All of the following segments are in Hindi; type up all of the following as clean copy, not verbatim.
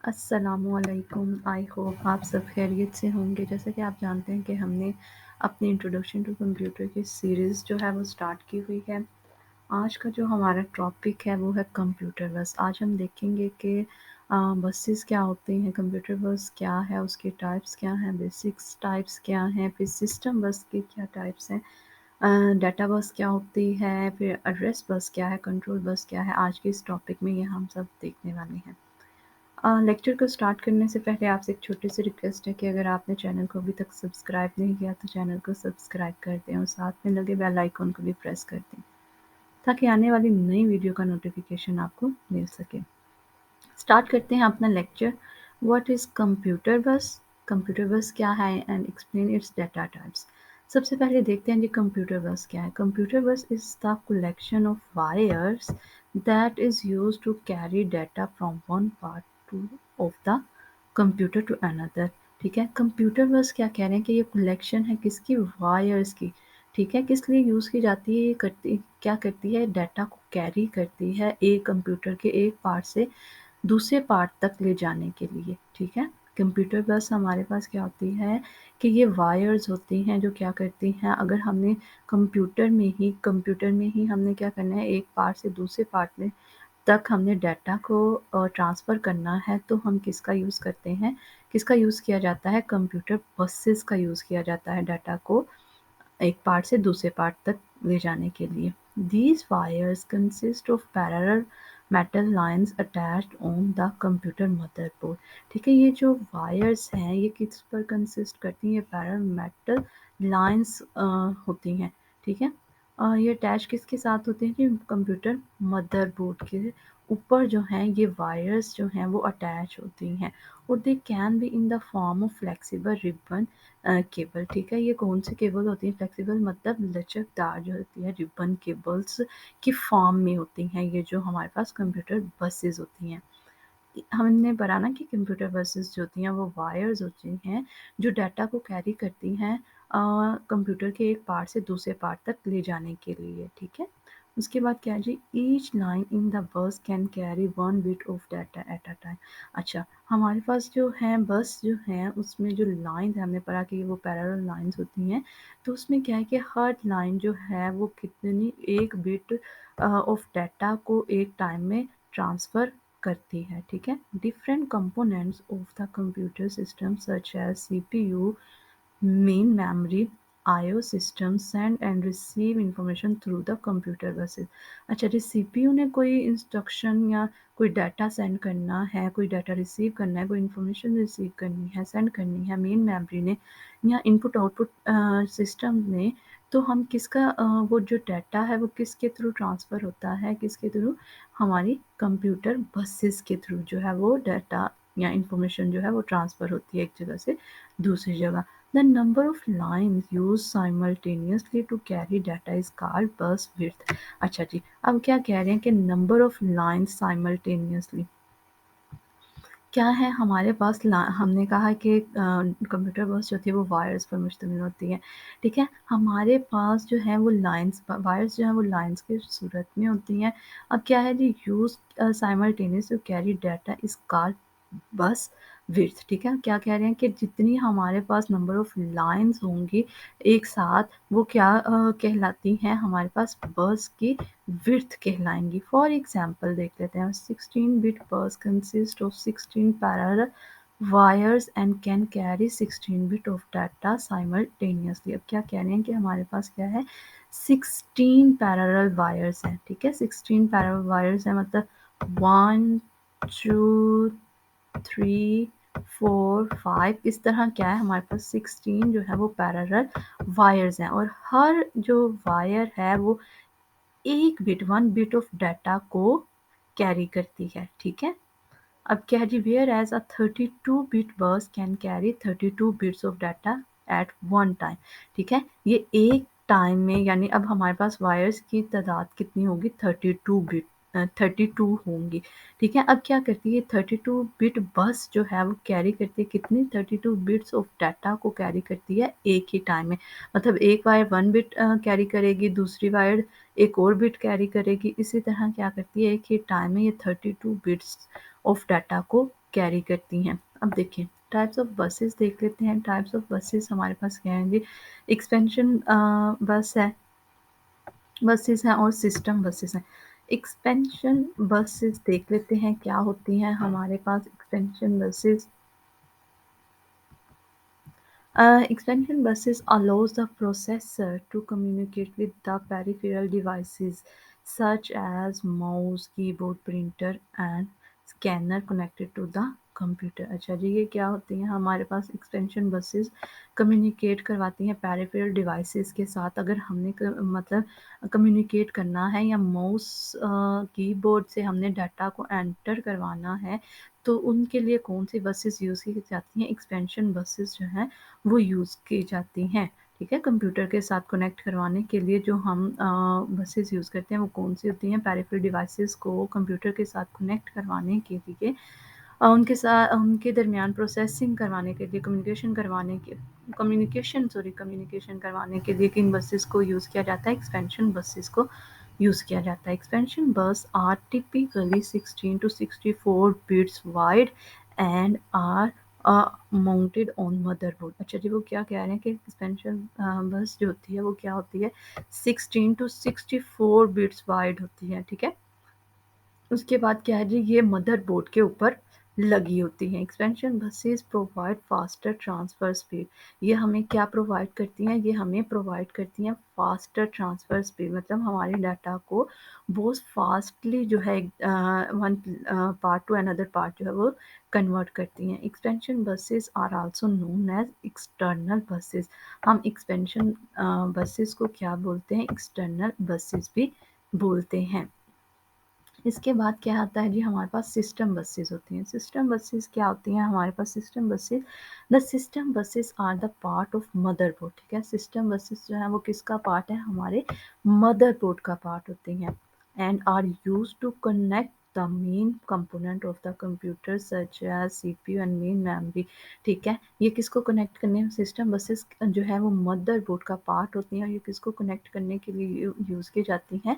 अस्सलामुअलैकुम। आई होप आप सब खैरियत से होंगे। जैसा कि आप जानते हैं कि हमने अपनी इंट्रोडक्शन टू कंप्यूटर की सीरीज़ जो है वो स्टार्ट की हुई है। आज का जो हमारा टॉपिक है वो है कंप्यूटर बस। आज हम देखेंगे कि बसेस क्या होते हैं, कंप्यूटर बस क्या है, उसके टाइप्स क्या हैं, बेसिक्स टाइप्स क्या हैं, फिर सिस्टम बस के क्या टाइप्स हैं, डाटा बस क्या होती है, फिर एड्रेस बस क्या है, कंट्रोल बस क्या है। आज के इस टॉपिक में ये हम सब देखने वाले हैं। लेक्चर को स्टार्ट करने से पहले आपसे एक छोटी सी रिक्वेस्ट है कि अगर आपने चैनल को अभी तक सब्सक्राइब नहीं किया तो चैनल को सब्सक्राइब कर दें और साथ में लगे बेल आइकन को भी प्रेस कर दें ताकि आने वाली नई वीडियो का नोटिफिकेशन आपको मिल सके। स्टार्ट करते हैं अपना लेक्चर। व्हाट इज़ कंप्यूटर बस? कंप्यूटर बस क्या है and explain it's data types. सबसे पहले देखते हैं जी कंप्यूटर बस क्या है। Computer bus is the collection of wires that is used to carry data from one part to of the computer to another. ठीक है, कंप्यूटर बस क्या कह रहे हैं कि ये कलेक्शन है किसकी? वायर्स की। ठीक है, किस लिए यूज़ की जाती है? ये करती क्या करती है? डाटा को कैरी करती है एक कंप्यूटर के एक पार्ट से दूसरे पार्ट तक ले जाने के लिए। ठीक है, कंप्यूटर बस हमारे पास क्या होती है कि ये वायर्स होती हैं जो क्या करती हैं, अगर हमने कंप्यूटर में ही हमने क्या करना है, एक पार्ट से दूसरे पार्ट में तक हमने डाटा को ट्रांसफ़र करना है तो हम किसका यूज़ करते हैं, किसका यूज़ किया जाता है? कंप्यूटर बसेस का यूज़ किया जाता है डाटा को एक पार्ट से दूसरे पार्ट तक ले जाने के लिए। These wires consist of parallel metal lines attached on the computer motherboard। ठीक है, ये जो वायर्स हैं ये किस पर कंसिस्ट करती हैं? ये पैरेलल मेटल लाइंस होती हैं। ठीक है, ये अटैच किसके साथ होते हैं कि कंप्यूटर मदरबोर्ड के ऊपर जो हैं ये वायर्स जो हैं वो अटैच होती हैं और they can be in the form of flexible ribbon cable. ठीक है, ये कौन सी केबल होती है? फ्लेक्सिबल मतलब लचकदार जो होती है, रिबन केबल्स की फॉर्म में होती हैं ये जो हमारे पास कंप्यूटर बसेस होती हैं। हमने पढ़ा ना कि कंप्यूटर बसेस जो होती हैं वो वायर्स होती हैं जो डाटा को कैरी करती हैं कंप्यूटर के एक पार्ट से दूसरे पार्ट तक ले जाने के लिए। ठीक है, उसके बाद क्या है जी, each line in the bus can carry one bit of data at a time. अच्छा, हमारे पास जो है बस जो है उसमें जो लाइन है, हमने पढ़ा कि वो पैरेलल लाइंस होती हैं, तो उसमें क्या है कि हर लाइन जो है वो कितनी एक बिट ऑफ डाटा को एक टाइम में ट्रांसफ़र करती है। ठीक है, different components of the computer system such as CPU, main memory, IO system send and receive information through the computer buses. अच्छा जी, सीपीयू ने कोई इंस्ट्रक्शन या कोई डाटा सेंड करना है, कोई डाटा रिसीव करना है, कोई इंफॉर्मेशन रिसीव करनी है, सेंड करनी है मेन मेमोरी ने या इनपुट आउटपुट सिस्टम ने, तो हम किसका वो जो डाटा है वो किसके थ्रू ट्रांसफ़र होता है, किसके थ्रू? हमारी कंप्यूटर बसेस के थ्रू जो है वो डाटा या इंफॉर्मेशन जो है वो ट्रांसफ़र होती है एक जगह से दूसरी जगह। The number of lines used simultaneously to carry data is called bus width। अच्छा जी, अब क्या कह रहे हैं कि number of lines simultaneously क्या है हमारे पास हमने कहा कि कंप्यूटर बस जो होती है वो वायर्स पर मुश्तमिल होती है। ठीक है, हमारे पास जो है वो लाइंस वायर्स जो है वो लाइंस की सूरत में होती हैं। अब क्या है जी, use simultaneous to carry data is called bus width. ठीक है, क्या कह रहे हैं कि जितनी हमारे पास नंबर ऑफ लाइंस होंगी एक साथ वो क्या कहलाती हैं? हमारे पास बस की विड्थ कहलाएंगी। फॉर एग्जाम्पल देख लेते हैं, 16 bit bus consist of 16 parallel wires and can carry 16 bit of data simultaneously. अब क्या कह रहे हैं कि हमारे पास क्या है, 16 पैरेलल वायर्स हैं। ठीक है, 16 पैरेलल वायर्स हैं मतलब 1 2 3 4 5 इस तरह क्या है हमारे पास 16 जो है वो पैरेलल वायर्स हैं और हर जो वायर है वो एक बिट 1 बिट ऑफ डाटा को कैरी करती है। ठीक है, अब क्या है जी, where as a 32 bit bus can carry 32 bits of data eight one time. ठीक है, ये एक टाइम में यानी अब हमारे पास वायर्स की तादाद कितनी होगी? 32 बिट 32 होंगी। ठीक है, अब क्या करती है 32 बिट बस जो है वो कैरी करती है कितनी? 32 बिट्स ऑफ डाटा को कैरी करती है एक ही टाइम में। मतलब एक वायर 1 बिट कैरी करेगी, दूसरी वायर एक और बिट कैरी करेगी, इसी तरह क्या करती है एक ही टाइम में ये 32 बिट्स ऑफ डाटा को कैरी करती हैं। अब देखिए टाइप्स ऑफ बसेस देख लेते हैं। टाइप्स ऑफ बसेस हमारे पास क्या है जी, एक्सपेंशन बसेस हैं और सिस्टम बसेस हैं। एक्सपेंशन बसेस देख लेते हैं क्या होती हैं हमारे पास। Expansion buses expansion buses allows the processor to communicate with the peripheral devices such as mouse, keyboard, printer and scanner connected to the computer. अच्छा जी, ये क्या होती हैं हमारे पास एक्सपेंशन बसेस कम्युनिकेट करवाती हैं पेरिफेरल डिवाइसेस के साथ। अगर हमने मतलब कम्युनिकेट करना है या माउस कीबोर्ड से हमने डाटा को एंटर करवाना है तो उनके लिए कौन सी बसेस यूज़ की जाती हैं, एक्सपेंशन बसेस जो हैं वो यूज़ की जाती हैं। ठीक है, कंप्यूटर के साथ कनेक्ट करवाने के लिए जो हम बसेस यूज़ करते हैं वो कौन सी होती हैं, पेरिफेरल डिवाइसेस को कंप्यूटर के साथ कनेक्ट करवाने के लिए उनके दरमियान प्रोसेसिंग करवाने के लिए कम्युनिकेशन करवाने के लिए किन बसेस को यूज़ किया जाता है, एक्सपेंशन बसेस को यूज़ किया जाता है। Expansion bus are typically 16 to 64 bits wide and are mounted on motherboard. अच्छा जी, वो क्या कह रहे हैं कि एक्सपेंशन बस जो होती है वो क्या होती है, 16 to 64 बिट्स वाइड होती है। ठीक है, उसके बाद क्या है जी, ये मदरबोर्ड के ऊपर लगी होती हैं। Expansion buses provide faster transfer speed. ये हमें क्या प्रोवाइड करती हैं, ये हमें प्रोवाइड करती हैं फास्टर ट्रांसफ़र स्पीड, मतलब हमारे डाटा को बहुत फास्टली जो है one part to another part जो है वो कन्वर्ट करती हैं। Expansion buses are also known as external buses. हम एक्सपेंशन बसेस को क्या बोलते हैं, एक्सटर्नल बसेस भी बोलते हैं। इसके बाद क्या आता है जी, हमारे पास सिस्टम बसेस होती हैं। सिस्टम बसेस क्या होती हैं हमारे पास, system buses the system buses are the part of motherboard. ठीक है, सिस्टम बसेस जो है वो किसका पार्ट है, हमारे मदरबोर्ड का पार्ट होती हैं and are use to connect the main component of the computer such as CPU and main memory. ठीक है, ये किसको कनेक्ट करने में, सिस्टम बसेस जो है वो मदरबोर्ड का पार्ट होती हैं और ये किसको कनेक्ट करने के लिए यूज़ की जाती हैं,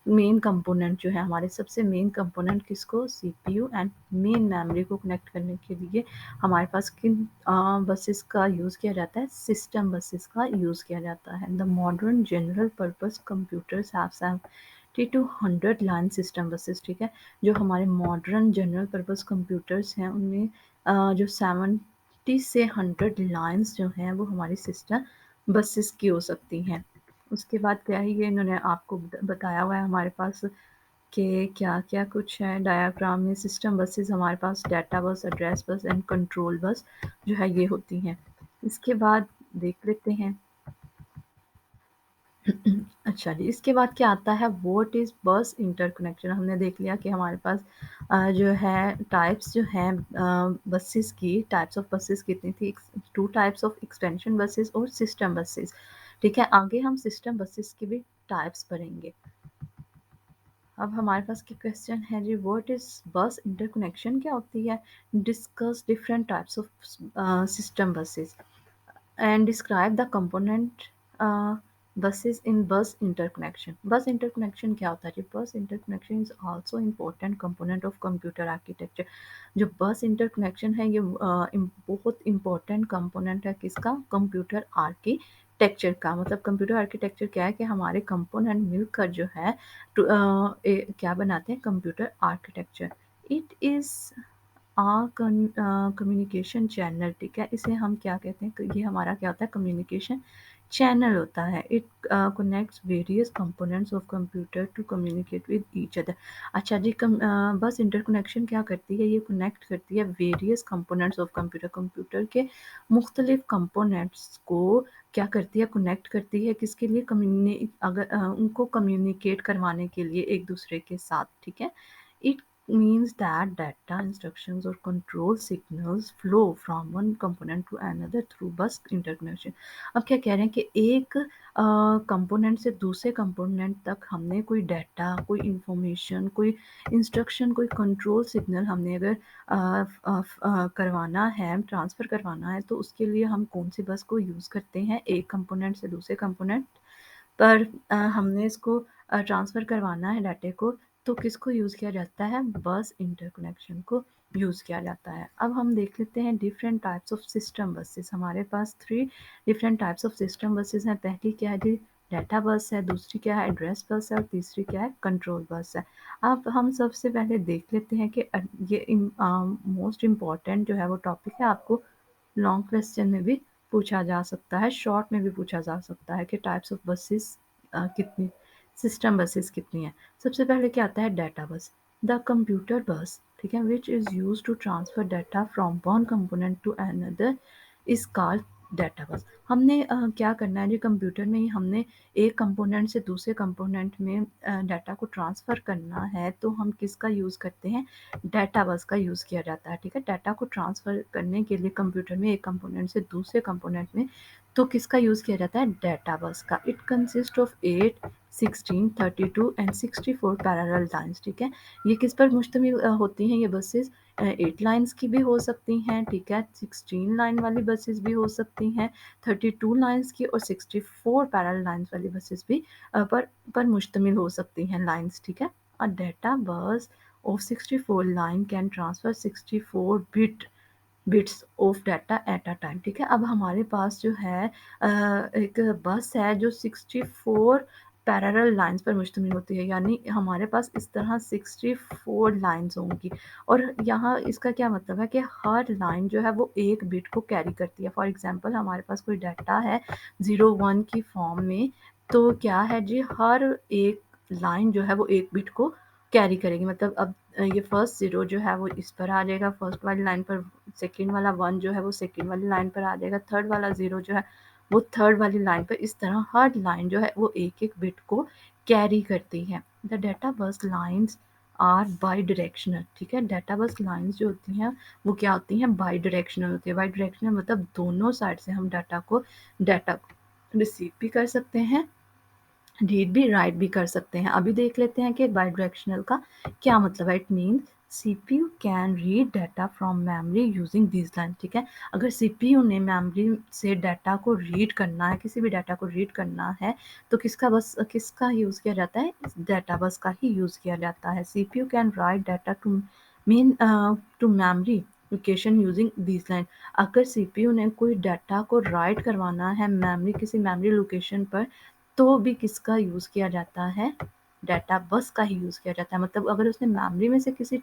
मेन कंपोनेंट जो है हमारे, सबसे मेन कंपोनेंट किसको, सीपीयू एंड मेन मेमोरी को कनेक्ट करने के लिए हमारे पास किन बसेस का यूज़ किया जाता है, सिस्टम बसेस का यूज़ किया जाता है। The modern general purpose computers have 70 to 100 line system buses. ठीक है, जो हमारे मॉडर्न जनरल पर्पस कंप्यूटर्स हैं उनमें जो 70 से 100 लाइन्स जो हैं वो हमारी सिस्टम बसेस की हो सकती हैं। उसके बाद क्या है, ये इन्होंने आपको बताया हुआ है हमारे पास कि क्या-क्या कुछ है डायग्राम में। सिस्टम बसेस हमारे पास data bus, address bus and control bus जो है ये होती हैं। इसके बाद देख लेते हैं अच्छा जी, इसके बाद क्या आता है, व्हाट इज़ बस इंटरकनेक्शन। हमने देख लिया कि हमारे पास जो है टाइप्स जो हैं बसेस की, टाइप्स ऑफ बसेस कितनी थी, 2 टाइप्स ऑफ एक्सपेंशन बसेस और सिस्टम बसेस। ठीक है, आगे हम सिस्टम बसेस की भी टाइप्स पढ़ेंगे। अब हमारे पास क्या क्वेश्चन है जी, व्हाट इज़ बस इंटरकनेक्शन क्या होती है, discuss different types of system buses and describe the component buses in bus interconnection. Bus interconnection क्या होता है जी, bus interconnection is also important component of computer architecture। जो bus interconnection है ये बहुत important component है किसका, कंप्यूटर आर्किटेक्चर का। मतलब कंप्यूटर आर्किटेक्चर क्या है कि हमारे कंपोनेंट मिलकर जो है क्या बनाते हैं, computer architecture. It is communication channel. ठीक है, इसे हम क्या कहते हैं, ये हमारा क्या होता है, कम्युनिकेशन चैनल होता है। It connects various components of computer to communicate with each other. अच्छा जी, बस इंटरकनेक्शन क्या करती है, ये कनेक्ट करती है various components of computer, computer के मुख्तलिफ कंपोनेंट्स को क्या करती है, कनेक्ट करती है किसके लिए, उनको कम्युनिकेट करवाने के लिए एक दूसरे के साथ। ठीक है, it means that data instructions or control signals flow from one component to another through bus interconnection। अब क्या कह रहे हैं कि एक कंपोनेंट से दूसरे कंपोनेंट तक हमने कोई डाटा, कोई इंफॉर्मेशन, कोई इंस्ट्रक्शन, कोई कंट्रोल सिग्नल हमने अगर करवाना है, ट्रांसफ़र करवाना है तो उसके लिए हम कौन सी बस को यूज़ करते हैं, एक कंपोनेंट से दूसरे कंपोनेंट पर हमने इसको ट्रांसफ़र करवाना है डाटे को तो किसको यूज़ किया जाता है, बस इंटरकनेक्शन को यूज़ किया जाता है। अब हम देख लेते हैं different types of system buses. हमारे पास 3 different types of system buses हैं। पहली क्या है जी, डाटा बस है, दूसरी क्या है, एड्रेस बस है, और तीसरी क्या है, कंट्रोल बस है। अब हम सबसे पहले देख लेते हैं कि ये मोस्ट इम्पॉर्टेंट जो है वो टॉपिक है, आपको लॉन्ग क्वेश्चन में भी पूछा जा सकता है, शॉर्ट में भी पूछा जा सकता है कि टाइप्स ऑफ बसेस कितनी, सिस्टम बसेस कितनी हैं। सबसे पहले क्या आता है, डाटा बस। द कंप्यूटर बस, ठीक है, which is used to transfer data from one component to another is called data bus. हमने क्या करना है जी, कंप्यूटर में ही हमने एक कंपोनेंट से दूसरे कंपोनेंट में डाटा को ट्रांसफ़र करना है, तो हम किसका यूज़ करते हैं, डाटा बस का यूज़ किया जाता है। ठीक है, डाटा को ट्रांसफ़र करने के लिए कंप्यूटर में एक कंपोनेंट से दूसरे कंपोनेंट में तो किसका यूज़ किया जाता है, डाटा बस का। It consist of 8, 16, 32 and 64 parallel lines. ठीक है, ये किस पर मुश्तमिल होती हैं ये बसेस, 8 लाइन्स की भी हो सकती हैं, ठीक है, 16 लाइन वाली बसेस भी हो सकती हैं, 32 लाइन्स की और 64 पैरेलल लाइन्स वाली बसेस भी पर मुश्तमिल हो सकती हैं लाइन्स। ठीक है, अ डाटा बस of 64 line can transfer 64 bits of data at a time. ठीक है, अब हमारे पास जो है एक बस है जो 64 पैरेलल लाइंस पर मुश्तमिल होती है, यानी हमारे पास इस तरह 64 लाइंस होंगी, और यहाँ इसका क्या मतलब है कि हर लाइन जो है वो एक बिट को कैरी करती है। फॉर एग्जांपल हमारे पास कोई डाटा है 01 की फॉर्म में, तो क्या है जी, हर एक लाइन जो है वो एक बिट को कैरी करेगी। मतलब अब ये फर्स्ट 0 जो है वो इस पर आ जाएगा फर्स्ट वाली लाइन पर, सेकंड वाला 1 जो है वो सेकंड वाली लाइन पर आ जाएगा, थर्ड वाला 0 जो है वो थर्ड वाली लाइन पर। इस तरह हर लाइन जो है वो एक-एक बिट को कैरी करती है। The data bus lines are bidirectional. ठीक है, डाटा बस लाइन्स जो होती हैं वो क्या होती हैं, बाई डायरेक्शनल होती है। बाई डायरेक्शनल मतलब दोनों साइड से हम डाटा को रिसीव भी कर सकते हैं, रीड भी, राइट भी कर सकते हैं। अभी देख लेते हैं कि बाई डायरेक्शनल का क्या मतलब है। It means CPU can read data from memory using this line. ठीक है, अगर सीपीयू ने मेमोरी से डाटा को रीड करना है, किसी भी डाटा को रीड करना है, तो किसका यूज़ किया जाता है, डाटा बस का ही यूज़ किया जाता है। CPU can write data to memory location using this line. अगर सीपीयू ने कोई डाटा को राइट करवाना है मेमोरी, किसी मेमोरी लोकेशन पर, तो भी किसका यूज़ किया जाता है, डाटा बस का ही यूज़ किया जाता है। मतलब अगर उसने मेमोरी में से किसी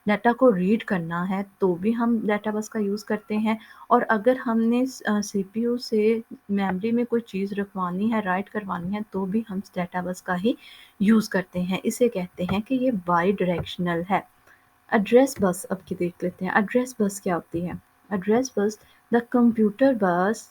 डाटा को रीड करना है तो भी हम डाटा बस का यूज़ करते हैं, और अगर हमने सीपीयू से मेमोरी में कोई चीज़ रखवानी है, राइट करवानी है, तो भी हम डाटा बस का ही यूज़ करते हैं। इसे कहते हैं कि ये बाई डायरेक्शनल है। एड्रेस बस अब की देख लेते हैं। एड्रेस बस क्या होती है, एड्रेस बस, द कंप्यूटर बस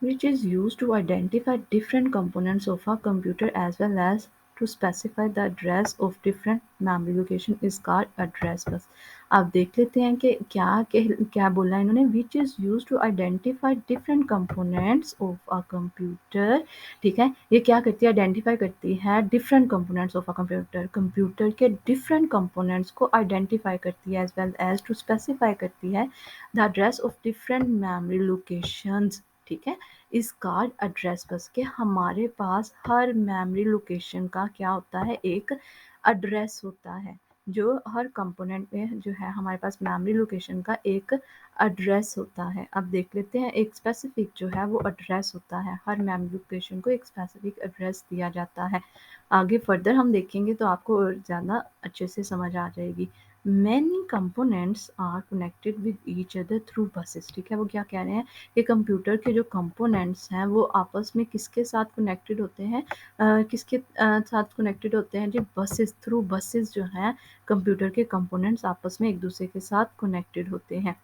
which is used to identify different components of a computer as well as to specify the address of different memory location is called address bus। अब देख लेते हैं कि क्या बोला है इन्होंने, which is used to identify different components of a computer। ठीक है, ये क्या करती है, आइडेंटिफाई करती है different components of a computer, computer के different components को आइडेंटिफाई करती है, as well as to specify करती है the address of different memory locations। ठीक है, इस कार्ड एड्रेस बस के हमारे पास हर मेमोरी लोकेशन का क्या होता है, एक एड्रेस होता है। जो हर कंपोनेंट में जो है हमारे पास मेमोरी लोकेशन का एक एड्रेस होता है। अब देख लेते हैं, एक स्पेसिफिक जो है वो एड्रेस होता है, हर मेमोरी लोकेशन को एक स्पेसिफिक एड्रेस दिया जाता है। आगे फर्दर हम देखेंगे तो आपको और ज़्यादा अच्छे से समझ आ जाएगी। Many components are connected with each other through buses. ठीक है, वो क्या कह रहे हैं कि कंप्यूटर के जो कंपोनेंट्स हैं वो आपस में किसके साथ कनेक्टेड होते हैं, किसके साथ कनेक्टेड होते हैं जी, बसेस, थ्रू बसेस जो हैं कंप्यूटर के कंपोनेंट्स आपस में एक दूसरे के साथ कनेक्टेड होते हैं।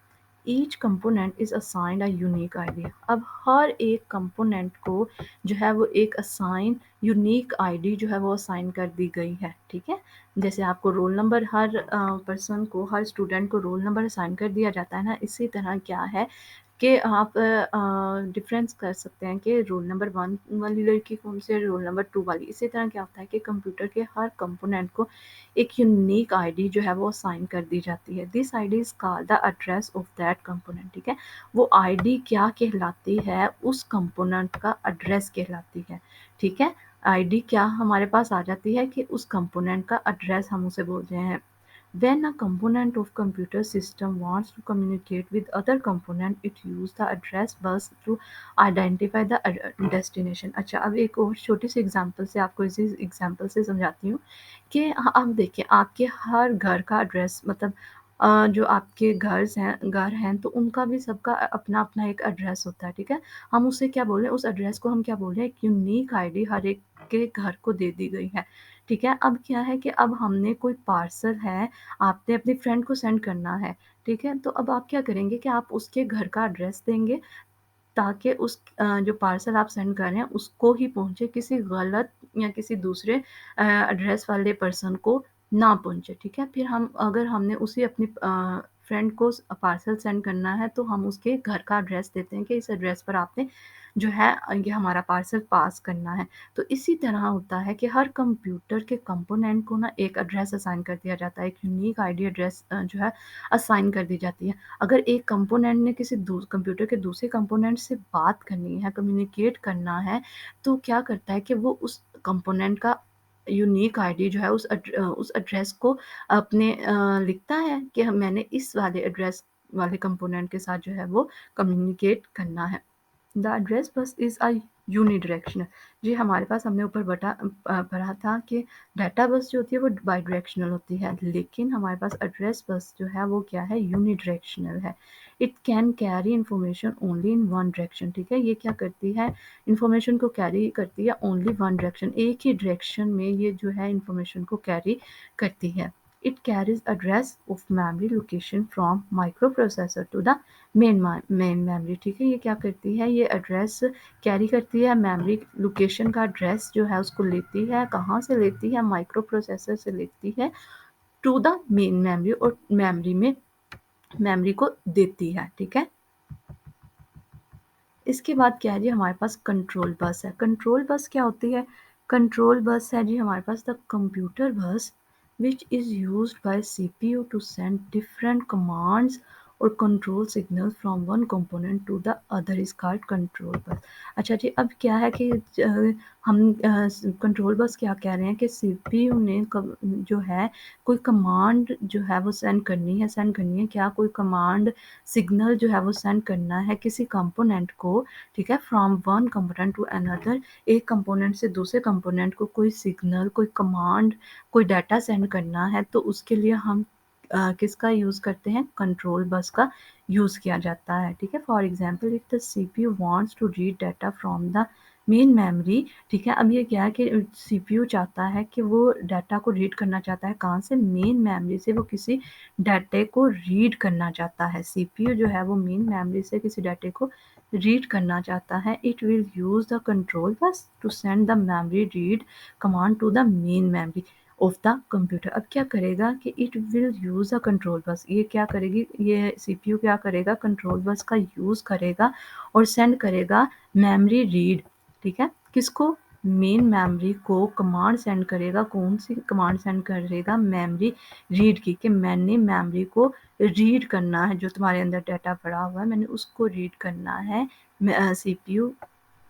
Each component is assigned a unique ID. अब हर एक कंपोनेंट को जो है वो एक असाइन यूनिक आईडी जो है वो असाइन कर दी गई है। ठीक है, जैसे आपको रोल नंबर, हर पर्सन को, हर स्टूडेंट को रोल नंबर असाइन कर दिया जाता है ना, इसी तरह क्या है कि आप डिफरेंस कर सकते हैं कि रोल नंबर 1 वाली लड़की कौन से, रोल नंबर 2 वाली। इसी तरह क्या होता है कि कंप्यूटर के हर कंपोनेंट को एक यूनिक आईडी जो है वो असाइन कर दी जाती है। This ID is called the address of that component. ठीक है, वो आईडी क्या कहलाती है, उस कंपोनेंट का एड्रेस कहलाती है। ठीक है, आईडी क्या हमारे पास आ जाती है कि उस कंपोनेंट का एड्रेस हम उसे बोल रहे हैं। When a component of computer system wants to communicate with other component, it use the address bus to identify the destination. अच्छा, अब एक और छोटी सी एग्जांपल से आपको इसी एग्जांपल से समझाती हूँ कि अब देखिए आपके हर घर का एड्रेस मतलब जो आपके घर हैं तो उनका भी सबका अपना-अपना एक एड्रेस होता है, ठीक है? हम उसे क्या बोल रहे हैं, उस एड्रेस को हम क्या बोल रहे हैं, एक यूनिक आईडी हर एक के घर को दे दी गई है, ठीक है? अब क्या है कि अब हमने कोई पार्सल है, आपने अपनी फ्रेंड को सेंड करना है, ठीक है? तो अब आप क्या करेंगे कि आप उसके घर का एड्रेस देंगे ताकि जो पार्सल आप सेंड कर रहे हैं उसको ही पहुँचे, किसी गलत या किसी दूसरे एड्रेस वाले पर्सन को ना पहुँचे, ठीक है? फिर हम अगर हमने उसी अपनी फ्रेंड को पार्सल सेंड करना है तो हम उसके घर का एड्रेस देते हैं कि इस एड्रेस पर आपने जो है ये हमारा पार्सल पास करना है। तो इसी तरह होता है कि हर कंप्यूटर के कंपोनेंट को ना एक एड्रेस असाइन कर दिया जाता है, एक यूनिक आईडी एड्रेस जो है असाइन कर दी जाती है। अगर एक कंपोनेंट ने किसी कंप्यूटर के दूसरे कंपोनेंट से बात करनी है, कम्युनिकेट करना है, तो क्या करता है कि वो उस कंपोनेंट का यूनिक आईडी जो है उस एड्रेस को अपने लिखता है कि मैंने इस वाले एड्रेस वाले कंपोनेंट के साथ जो है वो कम्युनिकेट करना है। The address bus is a unidirectional. जी, हमारे पास हमने ऊपर पढ़ा था कि डाटा बस जो होती है वो बाईडायरेक्शनल होती है, लेकिन हमारे पास एड्रेस बस जो है वो क्या है, यूनिडायरेक्शनल है। It can carry information only in one direction, ठीक है? ये क्या करती है, इन्फॉर्मेशन को कैरी करती है ओनली वन डायरेक्शन, एक ही डायरेक्शन में ये जो है इन्फॉर्मेशन को कैरी करती है। It carries address of memory location from microprocessor to the main memory, ठीक है? ये क्या करती है, ये एड्रेस कैरी करती है, मेमोरी लोकेशन का एड्रेस जो है उसको लेती है, कहाँ से लेती है, माइक्रो प्रोसेसर से लेती है टू द मेन मेमोरी और मेमोरी को देती है, ठीक है? इसके बाद क्या है जी, हमारे पास कंट्रोल बस है। कंट्रोल बस क्या होती है, कंट्रोल बस है जी हमारे पास the computer bus which is used by CPU to send different commands और control signal from one component to the other is called control bus. अच्छा जी, अब क्या है कि हम कंट्रोल बस क्या कह रहे हैं कि सीपीयू ने जो है कोई कमांड जो है वो सेंड करनी है क्या, कोई कमांड सिग्नल जो है वो सेंड करना है किसी कंपोनेंट को, ठीक है? From one component to another, एक कंपोनेंट से दूसरे कंपोनेंट को कोई सिग्नल, कोई कमांड, कोई डाटा सेंड करना है तो उसके लिए हम किसका यूज़ करते हैं, कंट्रोल बस का यूज़ किया जाता है, ठीक है? For example if the CPU wants to read data from the main memory, ठीक है? अब ये क्या है कि सीपीयू चाहता है कि वो डाटा को रीड करना चाहता है, कहाँ से, मेन मेमोरी से वो किसी डाटे को रीड करना चाहता है। सीपीयू जो है वो मेन मेमोरी से किसी डाटे को रीड करना चाहता है। It will use the control bus to send the memory read command to the main memory of the computer. अब क्या करेगा कि it will use a control bus, ये क्या करेगी, ये सीपीयू क्या करेगा, कंट्रोल बस का यूज़ करेगा और सेंड करेगा मेमोरी रीड, ठीक है? किसको, मेन मेमोरी को कमांड सेंड करेगा, कौन सी कमांड सेंड करेगा, मेमोरी रीड की, कि मैंने मेमोरी को रीड करना है, जो तुम्हारे अंदर डाटा पड़ा हुआ है मैंने उसको रीड करना है। सीपीयू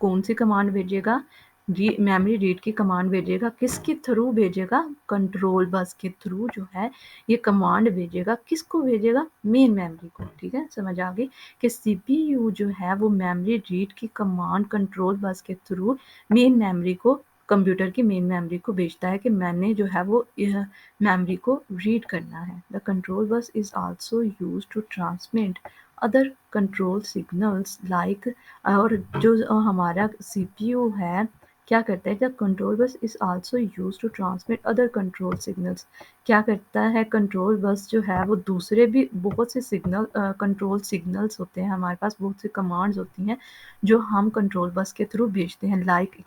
कौन सी कमांड भेजेगा, मेमोरी रीड की कमांड भेजेगा, किसके थ्रू भेजेगा, कंट्रोल बस के थ्रू जो है ये कमांड भेजेगा, किसको भेजेगा, मेन मेमोरी को, ठीक है? समझ आ गई कि सीपीयू जो है वो मेमोरी रीड की कमांड कंट्रोल बस के थ्रू मेन मेमोरी को, कंप्यूटर की मेन मेमोरी को भेजता है कि मैंने जो है वो मेमोरी को रीड करना है। The control bus is also used to transmit other control signals like, और जो हमारा सीपीयू है क्या करता है, the control bus is also used to transmit other control signals. क्या करता है कंट्रोल बस जो है वो दूसरे भी बहुत से सिग्नल कंट्रोल सिग्नल्स होते हैं, हमारे पास बहुत सी कमांड्स होती हैं जो हम कंट्रोल बस के थ्रू भेजते हैं, लाइक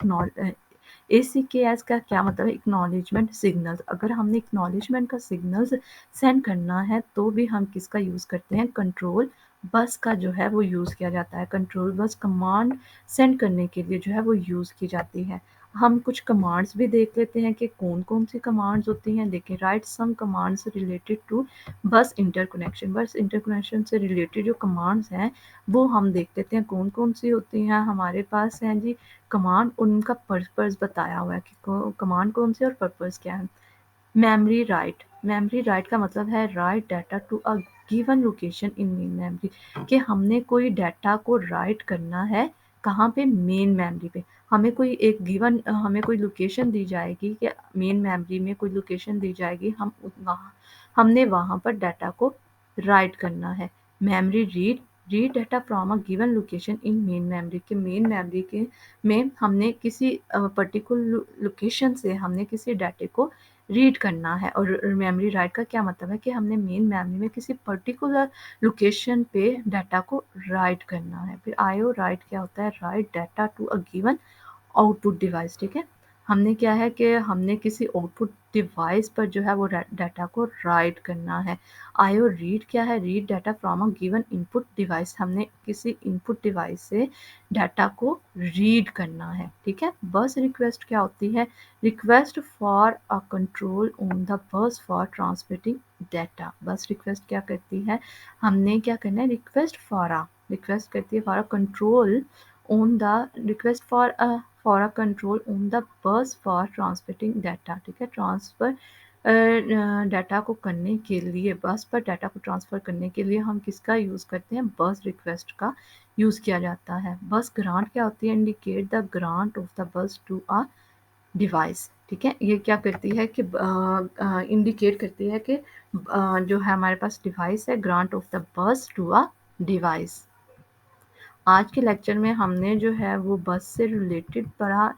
ACKS का क्या मतलब है, एक्नॉलेजमेंट सिग्नल्स। अगर हमने एक्नॉलेजमेंट का सिग्नल्स सेंड करना है तो भी हम किसका यूज़ करते हैं, कंट्रोल बस का जो है वो यूज़ किया जाता है। कंट्रोल बस कमांड सेंड करने के लिए जो है वो यूज़ की जाती है। हम कुछ कमांड्स भी देख लेते हैं कि कौन-कौन सी कमांड्स होती हैं। देखिए, write some commands related to bus interconnection. Bus interconnection से रिलेटेड जो कमांड्स हैं वो हम देख लेते हैं कौन-कौन सी होती हैं। हमारे पास हैं जी कमांड, उनका पर्पस बताया हुआ है कि कमांड कौन सी और पर्पस क्या है। मेमोरी राइट, मेमोरी राइट का मतलब है write data to a given location in main memory, कि हमने कोई डाटा को राइट करना है कहाँ पे, मेन मेमोरी पे। हमें कोई एक गिवन हमें कोई लोकेशन दी जाएगी कि मेन मेमोरी में कोई लोकेशन दी जाएगी, हमने वहाँ पर डाटा को राइट करना है। Memory read data from a given location in main memory, के मेन मेमोरी के में हमने किसी पर्टिकुलर लोकेशन से हमने किसी डाटे को रीड करना है। और मेमोरी राइट का क्या मतलब है कि हमने मेन मेमोरी में किसी पर्टिकुलर लोकेशन पे डाटा को राइट करना है। फिर आईओ राइट क्या होता है, write data to a given output device, ठीक है। हमने क्या है कि हमने किसी आउटपुट डिवाइस पर जो है वो डाटा को राइट करना है। आईओ रीड क्या है, read data from a given input device, हमने किसी इनपुट डिवाइस से डाटा को रीड करना है, ठीक है। बस रिक्वेस्ट क्या होती है, request for a control on the bus for transmitting data. बस रिक्वेस्ट क्या करती है, हमने क्या करना है, रिक्वेस्ट करती है for a control on the request for a control on the bus for transmitting data, ठीक है। ट्रांसफ़र डाटा को करने के लिए, बस पर डाटा को ट्रांसफ़र करने के लिए हम किसका यूज़ करते हैं, बस रिक्वेस्ट का यूज़ किया जाता है। बस ग्रांट क्या होती है, indicate the grant of the bus to a device, ठीक है। ये क्या करती है कि इंडिकेट करती है कि जो है हमारे पास डिवाइस है, grant of the bus to a device. आज के लेक्चर में हमने जो है वो बस से रिलेटेड पढ़ा।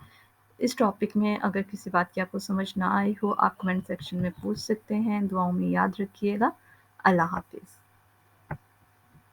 इस टॉपिक में अगर किसी बात की आपको समझ ना आई हो, आप कमेंट सेक्शन में पूछ सकते हैं। दुआओं में याद रखिएगा। अल्लाह हाफ़िज़।